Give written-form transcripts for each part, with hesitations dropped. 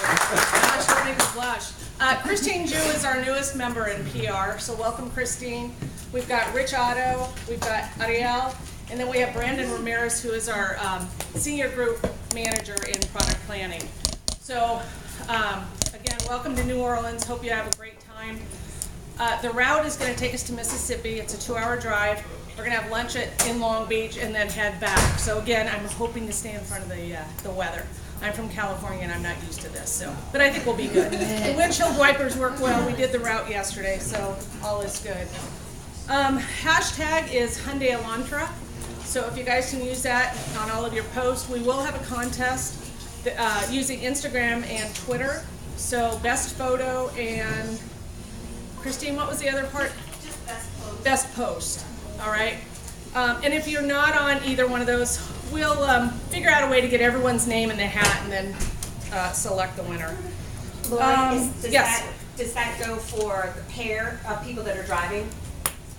Gosh, don't make us blush. Christine Jew is our newest member in PR, so welcome, Christine. We've got Rich Otto, we've got Ariel, and then we have Brandon Ramirez, who is our senior group manager in product planning. So, again, welcome to New Orleans. Hope you have a great time. The route is going to take us to Mississippi. It's a 2-hour drive. We're going to have lunch in Long Beach and then head back. So again, I'm hoping to stay in front of the weather. I'm from California and I'm not used to this, but I think we'll be good. The windshield wipers work well. We did the route yesterday, so all is good. Hashtag is Hyundai Elantra. So if you guys can use that on all of your posts, we will have a contest using Instagram and Twitter. So best photo and Christine, what was the other part? Just best post. Best post. All right. And if you're not on either one of those, we'll figure out a way to get everyone's name in the hat and then select the winner. Lori, yes. Does that go for the pair of people that are driving,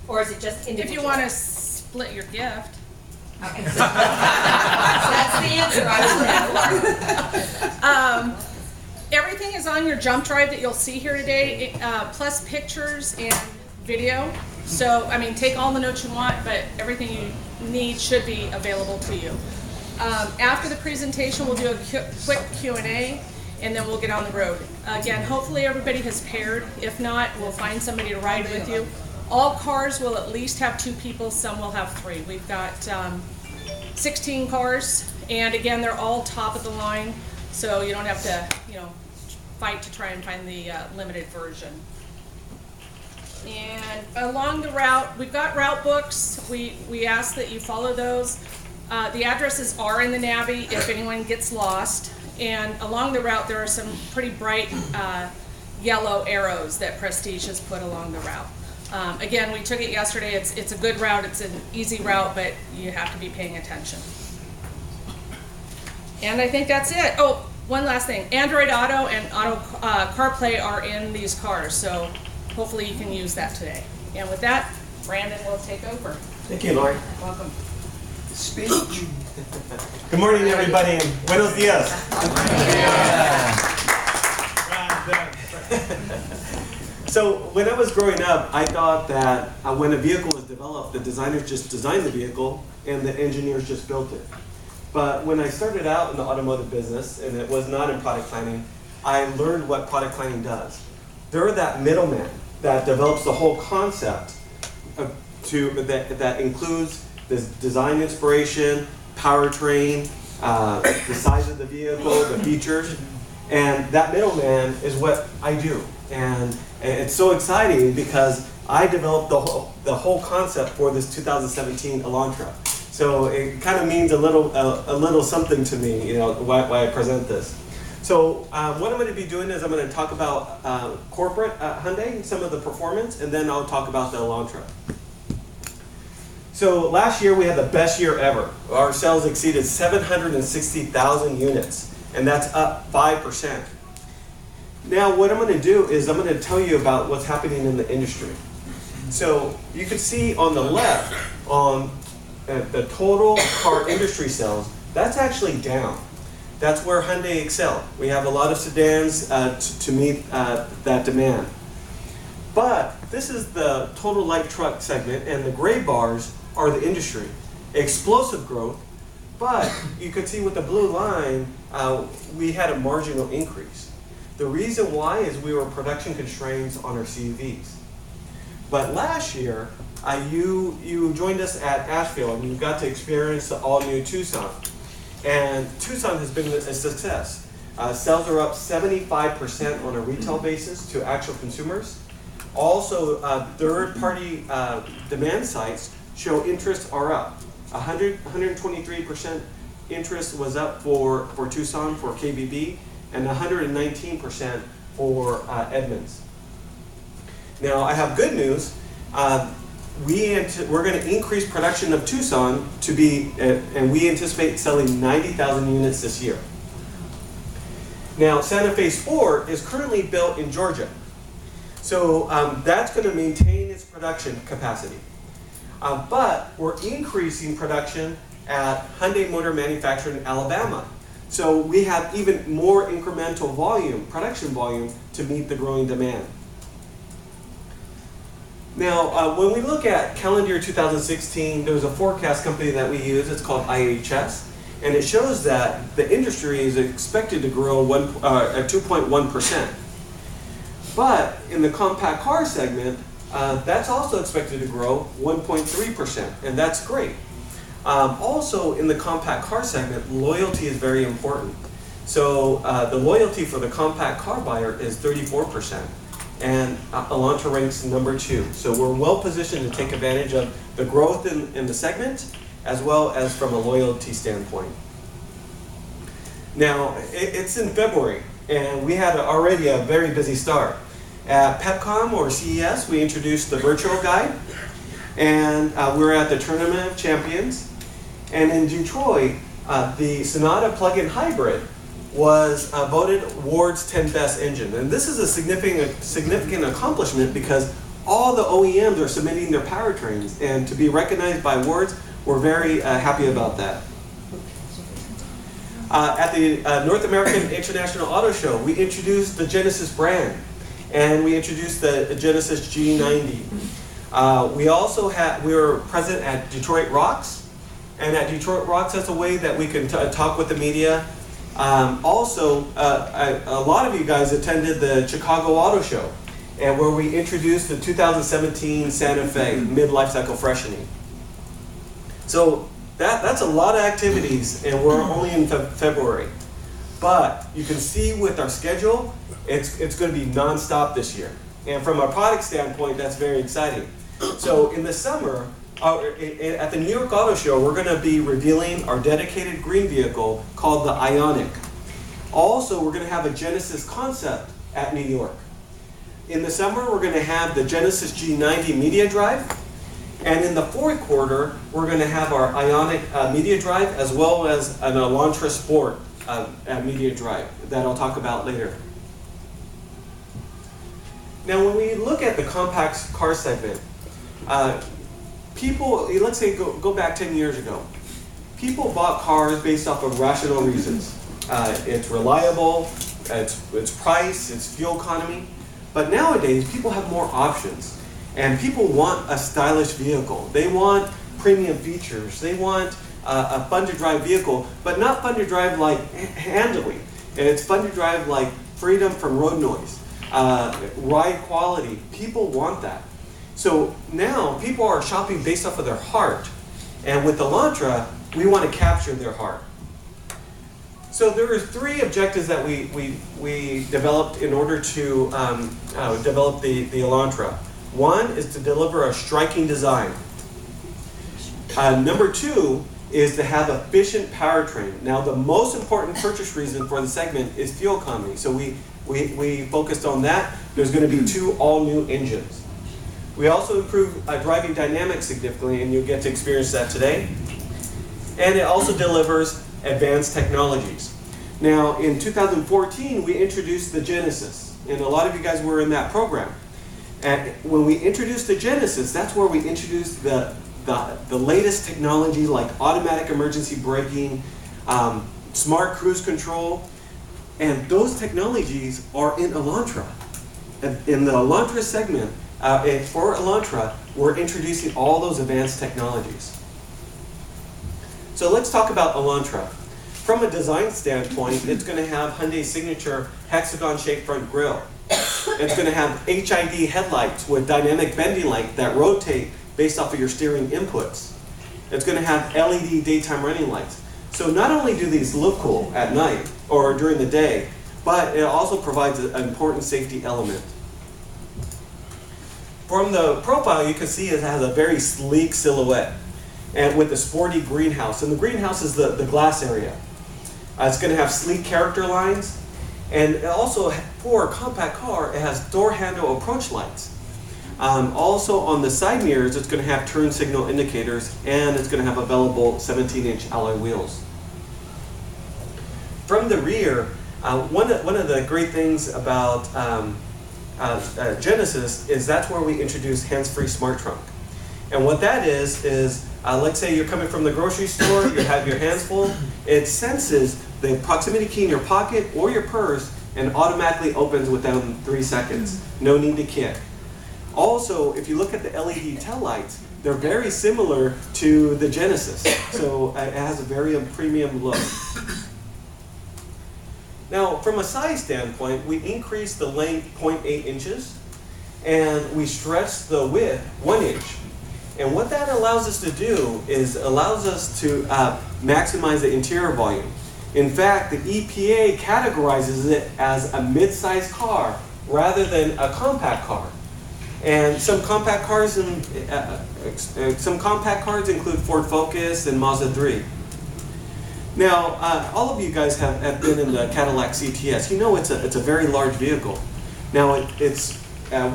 or is it just individual? If you want to split your gift. Okay. So that's the answer I was looking for. Everything is on your jump drive that you'll see here today, plus pictures and video. So, I mean, take all the notes you want, but everything you need should be available to you. After the presentation, we'll do a quick Q&A, and then we'll get on the road. Again, hopefully everybody has paired. If not, we'll find somebody to ride with you. All cars will at least have 2 people, some will have 3. We've got 16 cars, and again, they're all top of the line, so you don't have to, fight to try and find the limited version. And along the route, we've got route books. We ask that you follow those. The addresses are in the Navy if anyone gets lost. And along the route, there are some pretty bright yellow arrows that Prestige has put along the route. Again, we took it yesterday. It's a good route. It's an easy route, but you have to be paying attention. And I think that's it. Oh, one last thing. Android Auto and Auto CarPlay are in these cars, so hopefully you can use that today. And with that, Brandon will take over. Thank you, Lori. Welcome. Speech. Good morning, everybody, and buenos dias. So when I was growing up, I thought that when a vehicle was developed, the designers just designed the vehicle and the engineers just built it. But when I started out in the automotive business, and it was not in product planning, I learned what product planning does. They're that middleman that develops the whole concept that includes the design inspiration, powertrain, the size of the vehicle, the features, and that middleman is what I do. And it's so exciting because I developed the whole concept for this 2017 Elantra. So it kind of means a little something to me, why I present this. So what I'm going to be doing is I'm going to talk about corporate Hyundai, some of the performance, and then I'll talk about the Elantra. So last year we had the best year ever. Our sales exceeded 760,000 units, and that's up 5%. Now what I'm going to do is I'm going to tell you about what's happening in the industry. So you can see on the left, on the total car industry sales, that's actually down. That's where Hyundai excelled. We have a lot of sedans to meet that demand. But this is the total light truck segment, and the gray bars are the industry. Explosive growth, but you can see with the blue line, we had a marginal increase. The reason why is we were production constraints on our CUVs. But last year, you joined us at Asheville, and you got to experience the all-new Tucson. And Tucson has been a success. Sales are up 75% on a retail basis to actual consumers. Also, third-party demand sites show interests are up. 123% interest was up for Tucson, for KBB, and 119% for Edmunds. Now, I have good news. We're going to increase production of Tucson to be, and we anticipate selling 90,000 units this year. Now, Santa Fe Sport is currently built in Georgia. So that's going to maintain its production capacity. But we're increasing production at Hyundai Motor Manufacturing in Alabama. So we have even more incremental volume, production volume, to meet the growing demand. Now, when we look at calendar year 2016, there's a forecast company that we use. It's called IHS, and it shows that the industry is expected to grow at 2.1%. But in the compact car segment, that's also expected to grow 1.3%, and that's great. Also, in the compact car segment, loyalty is very important. So the loyalty for the compact car buyer is 34%. And Elantra ranks number 2. So we're well positioned to take advantage of the growth in the segment, as well as from a loyalty standpoint. Now, it's in February, and we had already a very busy start. At PepCom or CES, we introduced the virtual guide, and we're at the Tournament of Champions. And in Detroit, the Sonata plug-in hybrid was voted Ward's 10 Best Engine. And this is a significant accomplishment because all the OEMs are submitting their powertrains, and to be recognized by Ward's, we're very happy about that. At the North American International Auto Show, we introduced the Genesis brand, and we introduced the Genesis G90. We were present at Detroit Rocks, and at Detroit Rocks, that's a way that we can talk with the media. Also, a lot of you guys attended the Chicago Auto Show, and where we introduced the 2017 Santa Fe mid-life cycle freshening. So that's a lot of activities, and we're only in February. But you can see with our schedule, it's going to be nonstop this year. And from a product standpoint, that's very exciting. So in the summer, at the New York Auto Show, we're going to be revealing our dedicated green vehicle called the Ioniq. Also, we're going to have a Genesis concept at New York. In the summer, we're going to have the Genesis G90 media drive. And in the fourth quarter, we're going to have our Ioniq media drive, as well as an Elantra Sport media drive that I'll talk about later. Now, when we look at the compact car segment, people, let's say go back 10 years ago, people bought cars based off of rational reasons. It's reliable, it's price, it's fuel economy. But nowadays, people have more options. And people want a stylish vehicle. They want premium features. They want a fun-to-drive vehicle, but not fun to drive like handily. And it's fun to drive like freedom from road noise, ride quality. People want that. So now people are shopping based off of their heart. And with Elantra, we want to capture their heart. So there are 3 objectives that we developed in order to develop the Elantra. One is to deliver a striking design. Number 2 is to have efficient powertrain. Now, the most important purchase reason for the segment is fuel economy. So we focused on that. There's going to be 2 all-new engines. We also improve driving dynamics significantly, and you'll get to experience that today. And it also delivers advanced technologies. Now, in 2014, we introduced the Genesis, and a lot of you guys were in that program. And when we introduced the Genesis, that's where we introduced the latest technology like automatic emergency braking, smart cruise control, and those technologies are in Elantra. In the Elantra segment, for Elantra, we're introducing all those advanced technologies. So let's talk about Elantra. From a design standpoint, it's going to have Hyundai's signature hexagon-shaped front grille. It's going to have HID headlights with dynamic bending light that rotate based off of your steering inputs. It's going to have LED daytime running lights. So not only do these look cool at night or during the day, but it also provides an important safety element. From the profile, you can see it has a very sleek silhouette and with a sporty greenhouse. And the greenhouse is the glass area. It's going to have sleek character lines. And it also, for a compact car, it has door handle approach lights. Also on the side mirrors, it's going to have turn signal indicators, and it's going to have available 17-inch alloy wheels. From the rear, one of the great things about Genesis is that's where we introduce hands-free smart trunk. And what that is let's say you're coming from the grocery store, you have your hands full, it senses the proximity key in your pocket or your purse and automatically opens within 3 seconds. No need to kick. Also, if you look at the LED taillights, they're very similar to the Genesis. So it has a very premium look. Now, from a size standpoint, we increased the length 0.8 inches and we stretched the width 1 inch. And what that allows us to do is allows us to maximize the interior volume. In fact, the EPA categorizes it as a mid-sized car rather than a compact car. And some compact cars include Ford Focus and Mazda 3. Now, all of you guys have been in the Cadillac CTS. You know it's a very large vehicle. Now,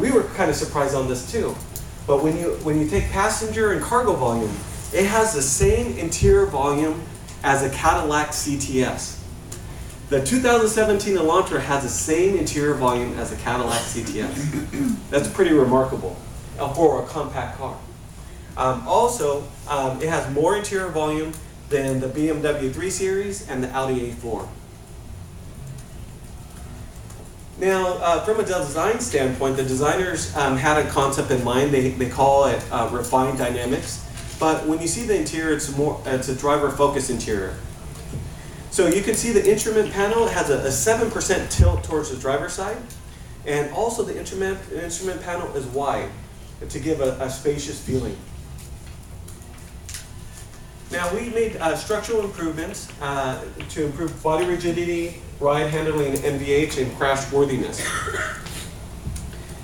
we were kind of surprised on this too. But when you take passenger and cargo volume, it has the same interior volume as a Cadillac CTS. The 2017 Elantra has the same interior volume as a Cadillac CTS. That's pretty remarkable for a compact car. Also, it has more interior volume than the BMW 3 Series and the Audi A4. Now, from a design standpoint, the designers had a concept in mind. They call it refined dynamics. But when you see the interior, it's a driver-focused interior. So you can see the instrument panel has a 7% tilt towards the driver's side. And also the instrument panel is wide to give a spacious feeling. Now we made structural improvements to improve body rigidity, ride handling, NVH, and crash worthiness.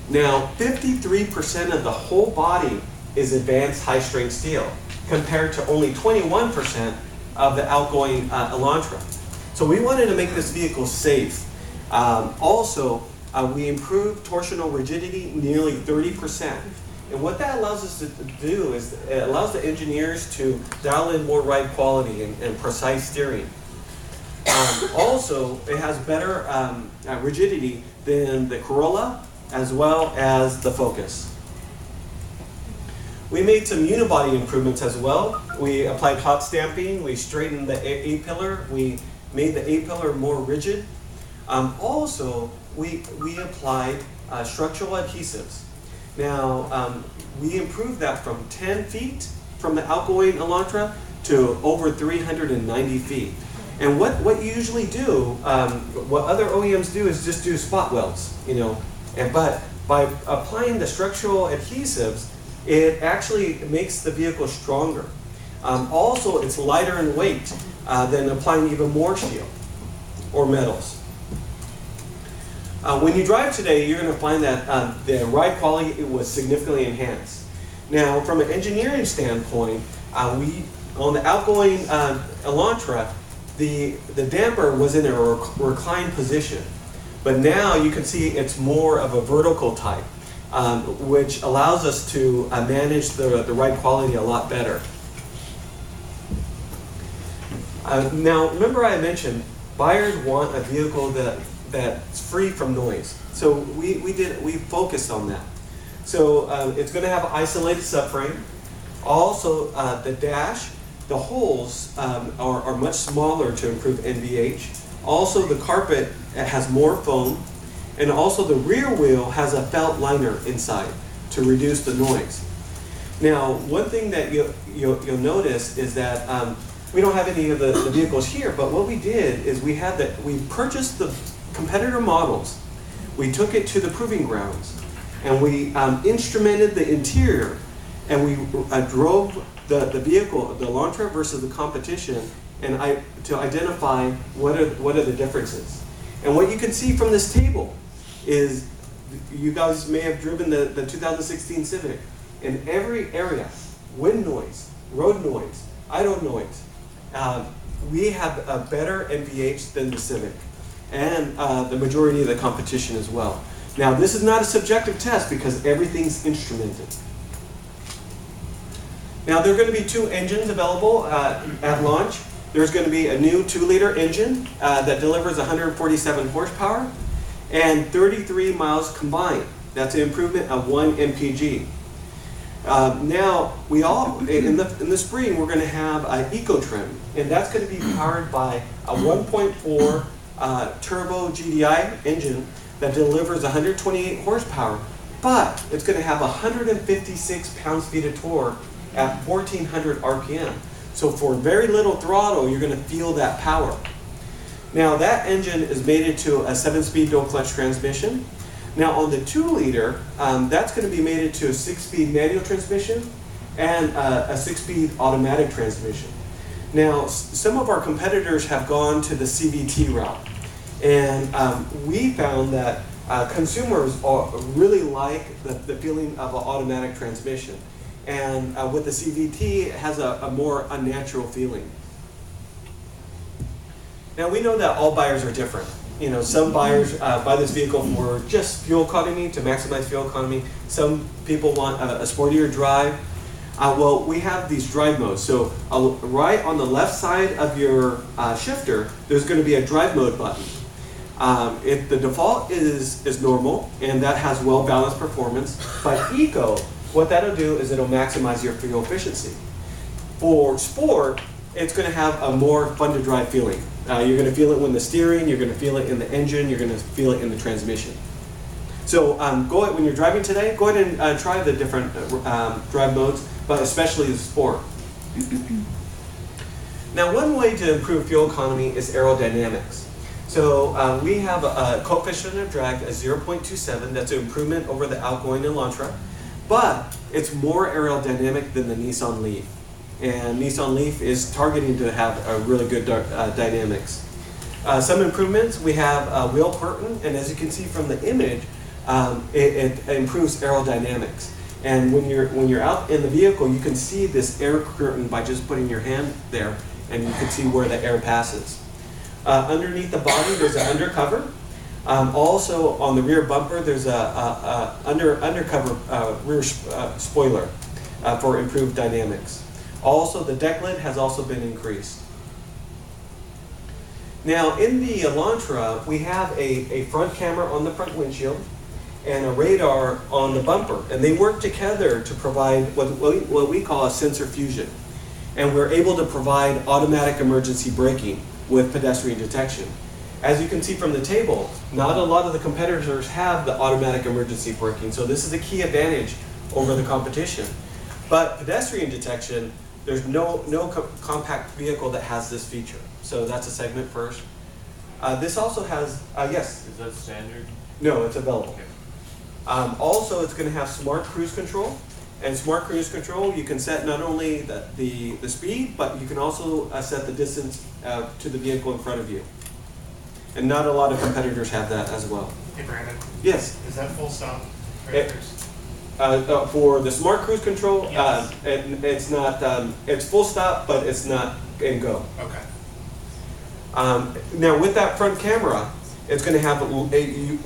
Now 53% of the whole body is advanced high-strength steel, compared to only 21% of the outgoing Elantra. So we wanted to make this vehicle safe. Also, we improved torsional rigidity nearly 30%. And what that allows us to do is it allows the engineers to dial in more ride quality and precise steering. Also, it has better rigidity than the Corolla as well as the Focus. We made some unibody improvements as well. We applied hot stamping, we straightened the A-pillar, we made the A-pillar more rigid. Also, we applied structural adhesives. Now, we improved that from 10 feet from the outgoing Elantra to over 390 feet. And what you usually do, what other OEMs do is just do spot welds, but by applying the structural adhesives, it actually makes the vehicle stronger. Also, it's lighter in weight than applying even more steel or metals. When you drive today, you're going to find that the ride quality was significantly enhanced. Now, from an engineering standpoint, on the outgoing Elantra, the damper was in a reclined position. But now you can see it's more of a vertical type, which allows us to manage the ride quality a lot better. Now, remember I mentioned buyers want a vehicle that's free from noise. So we focused on that. So it's going to have an isolated subframe. Also, the dash, the holes are much smaller to improve NVH. Also, the carpet has more foam. And also the rear wheel has a felt liner inside to reduce the noise. Now, one thing that you'll notice is that we don't have any of the vehicles here, but what we did is we purchased the competitor models, we took it to the proving grounds, and we instrumented the interior, and we drove the vehicle, the Elantra versus the competition, and to identify what are the differences. And what you can see from this table is, you guys may have driven the 2016 Civic. In every area, wind noise, road noise, idle noise, we have a better NVH than the Civic, and the majority of the competition as well. Now, this is not a subjective test because everything's instrumented. Now, there are going to be 2 engines available at launch. There's going to be a new 2-liter engine that delivers 147 horsepower and 33 miles combined. That's an improvement of 1 mpg. Now, in the spring, we're going to have an eco trim, and that's going to be powered by a 1.4 turbo GDI engine that delivers 128 horsepower, but it's going to have 156 pounds-feet of torque at 1400 RPM. So for very little throttle, you're going to feel that power. Now that engine is mated to a 7-speed dual clutch transmission. Now on the 2-liter, that's going to be mated to a 6-speed manual transmission and a 6-speed automatic transmission. Now some of our competitors have gone to the CVT route, and we found that consumers really like the feeling of an automatic transmission. And with the CVT, it has a more unnatural feeling. Now we know that all buyers are different. You know, some buyers buy this vehicle for just fuel economy, to maximize fuel economy. Some people want a sportier drive. Well, we have these drive modes. So right on the left side of your shifter, there's going to be a drive mode button. The default is normal, and that has well-balanced performance. But Eco, what that'll do is it'll maximize your fuel efficiency. For Sport, it's going to have a more fun-to-drive feeling. You're going to feel it when the steering, you're going to feel it in the engine, you're going to feel it in the transmission. So go ahead, when you're driving today, go ahead and try the different drive modes, but especially the Sport. Now, one way to improve fuel economy is aerodynamics. So we have a coefficient of drag at 0.27. That's an improvement over the outgoing Elantra, but it's more aerodynamic than the Nissan Leaf. And Nissan Leaf is targeting to have a really good dynamics. Some improvements, we have a wheel curtain, and as you can see from the image, it improves aerodynamics. And when you're out in the vehicle, you can see this air curtain by just putting your hand there, and you can see where the air passes. Underneath the body, there's an undercover. Also, on the rear bumper, there's a undercover rear spoiler for improved dynamics. Also, the deck lid has also been increased. Now, in the Elantra, we have a front camera on the front windshield and a radar on the bumper, and they work together to provide what we call a sensor fusion. And we're able to provide automatic emergency braking with pedestrian detection. As you can see from the table, not a lot of the competitors have the automatic emergency braking, so this is a key advantage over the competition. But pedestrian detection, there's no compact vehicle that has this feature. So that's a segment first. This also has, yes? Is that standard? No, it's available. Okay. Also, it's going to have smart cruise control. And smart cruise control, you can set not only the speed, but you can also set the distance to the vehicle in front of you. And not a lot of competitors have that as well. Hey Brandon, Yes? is that full stop? For the smart cruise control, Yes. it's not. It's full stop, but it's not in go. Okay. Now with that front camera, it's going to have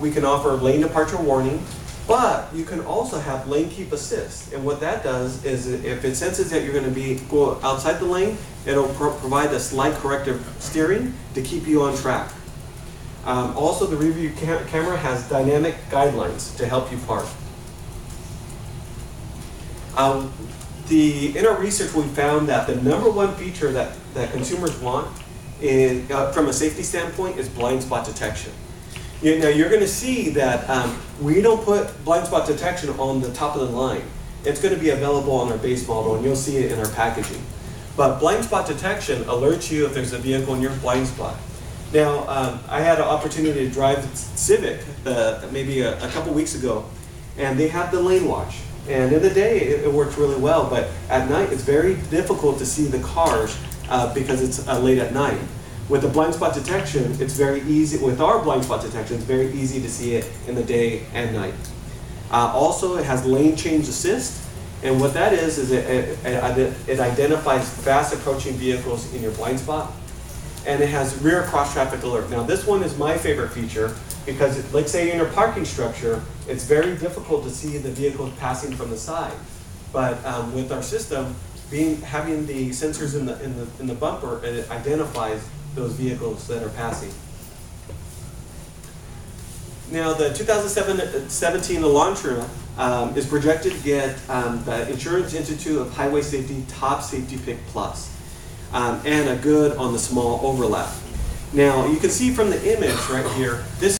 we can offer lane departure warning, but you can also have lane keep assist. And what that does is, if it senses that you're going to go outside the lane, it'll provide a slight corrective steering to keep you on track. Also, the rear view camera has dynamic guidelines to help you park. In our research, we found that the #1 feature that consumers want is, from a safety standpoint, is blind spot detection. Now you're going to see that we don't put blind spot detection on the top of the line. It's going to be available on our base model, and you'll see it in our packaging. But blind spot detection alerts you if there's a vehicle in your blind spot. Now, I had an opportunity to drive Civic maybe a couple weeks ago, and they have the lane watch. And in the day, it works really well, but at night, it's very difficult to see the cars because it's late at night. With the blind spot detection, it's very easy. With our blind spot detection, it's very easy to see it in the day and night. Also, it has lane change assist, and what that is it identifies fast approaching vehicles in your blind spot, and it has rear cross traffic alert. Now, this one is my favorite feature because, let's say you're in a parking structure, it's very difficult to see the vehicles passing from the side. But with our system, having the sensors in the bumper, it identifies those vehicles that are passing. Now, the 2017 Elantra is projected to get the Insurance Institute of Highway Safety Top Safety Pick Plus, and a good on the small overlap. Now, you can see from the image right here, this